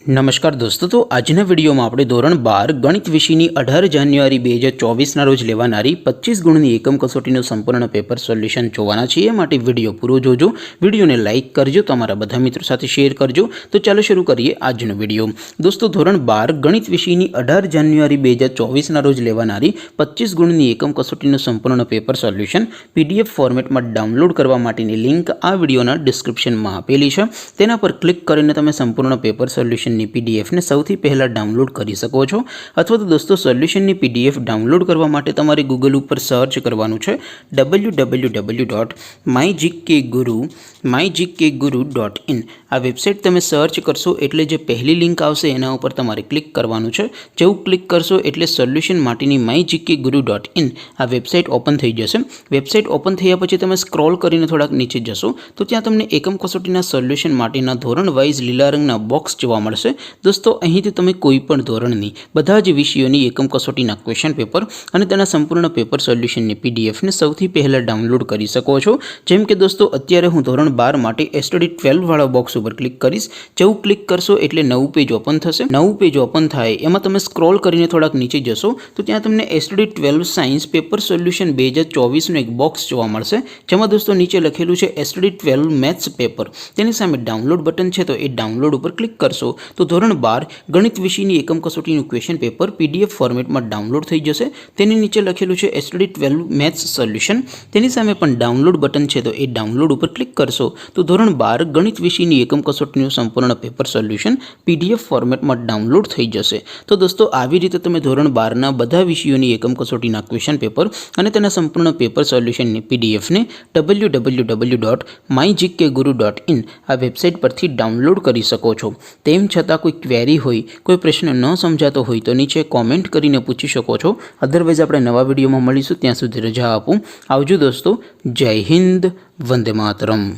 નમસ્કાર દોસ્તો, તો આજના વિડીયોમાં આપણે ધોરણ 12 ગણિત વિષયની 18 જાન્યુઆરી 2024ના રોજ લેવાનારી 25 ગુણની એકમ કસોટીનું સંપૂર્ણ પેપર સોલ્યુશન જોવાના છીએ। માટે વિડીયો પૂરો જોજો, વિડીયોને લાઇક કરજો, તમારા બધા મિત્રો સાથે શેર કરજો। તો ચાલો શરૂ કરીએ આજનો વિડીયો। દોસ્તો, ધોરણ 12 ગણિત વિષયની 18 જાન્યુઆરી 2024ના રોજ લેવાનારી 25 ગુણની એકમ કસોટીનું સંપૂર્ણ પેપર સોલ્યુશન PDF ફોર્મેટમાં ડાઉનલોડ કરવા માટેની લિંક આ વિડીયોના ડિસ્ક્રિપ્શનમાં આપેલી છે। તેના પર ક્લિક કરીને તમે સંપૂર્ણ પેપર સોલ્યુશન PDF ने સૌથી પહેલા ડાઉનલોડ કરી શકો છો। અથવા તો દોસ્તો, સોલ્યુશનની PDF ડાઉનલોડ કરવા માટે તમારે ગૂગલ ઉપર સર્ચ કરવાનું છે www.mygkguru.in। આ વેબસાઇટ તમે સર્ચ કરશો એટલે જે પહેલી લિંક આવશે એના ઉપર તમારે ક્લિક કરવાનું છે। જેવું ક્લિક કરશો એટલે સોલ્યુશન માટેની mygkguru.in આ વેબસાઇટ ઓપન થઈ જશે। વેબસાઇટ ઓપન થયા પછી તમે સ્ક્રોલ કરીને થોડાક નીચે જશો તો ત્યાં તમને એકમ કસોટીના સોલ્યુશન માટેના ધોરણ વાઇઝ લીલા રંગના બોક્સ જોવા મળશે। दोस्तों, અહીંથી તમે કોઈપણ ધોરણની બધા જ વિષયોની એકમ કસોટીના ક્વેશ્ચન પેપર અને તેના સંપૂર્ણ પેપર સોલ્યુશનની PDF ને સૌથી પહેલા ડાઉનલોડ કરી શકો છો। જેમ કે દોસ્તો, અત્યારે હું ધોરણ 12 માટે STD 12 વાળા બોક્સ ઉપર ક્લિક કરીશ। જેવું ક્લિક કરશો એટલે નવું પેજ ઓપન થશે। નવું પેજ ઓપન થાય એમાં તમે સ્ક્રોલ કરીને થોડાક નીચે જશો તો ત્યાં તમને STD 12 સાયન્સ પેપર સોલ્યુશન 2024નું એક બોક્સ જોવા મળશે, જેમાં દોસ્તો નીચે લખેલું છે STD 12 મેથ્સ પેપર। તેની સામે ડાઉનલોડ બટન છે, તો એ ડાઉનલોડ ઉપર ક્લિક કરશો तो ધોરણ 12 ગણિત વિષયની એકમ કસોટીનું ક્વેશ્ચન પેપર PDF ફોર્મેટમાં ડાઉનલોડ થઈ જશે। તેની નીચે લખેલું છે STD 12 મેથ્સ સોલ્યુશન। તેની સામે પણ ડાઉનલોડ બટન છે, તો એ ડાઉનલોડ ઉપર ક્લિક કરશો તો ધોરણ 12 ગણિત વિષયની એકમ કસોટીનું સંપૂર્ણ પેપર સોલ્યુશન PDF ફોર્મેટમાં ડાઉનલોડ થઈ જશે। તો દોસ્તો, આવી રીતે તમે ધોરણ 12ના બધા વિષયોની એકમ કસોટીના ક્વેશ્ચન પેપર અને તેના સંપૂર્ણ પેપર સોલ્યુશનની PDF ને www.mygkguru.in આ વેબસાઇટ પરથી ડાઉનલોડ કરી શકો છો। તેમ છતાં કોઈ ક્વેરી હોય, કોઈ પ્રશ્ન ન સમજાતો હોય તો નીચે કોમેન્ટ કરીને પૂછી શકો છો। અધરવાઇઝ આપણે નવા વિડીયોમાં મળીશું, ત્યાં સુધી રજા આપું। આવજો દોસ્તો, જય હિન્દ, વંદે માતરમ।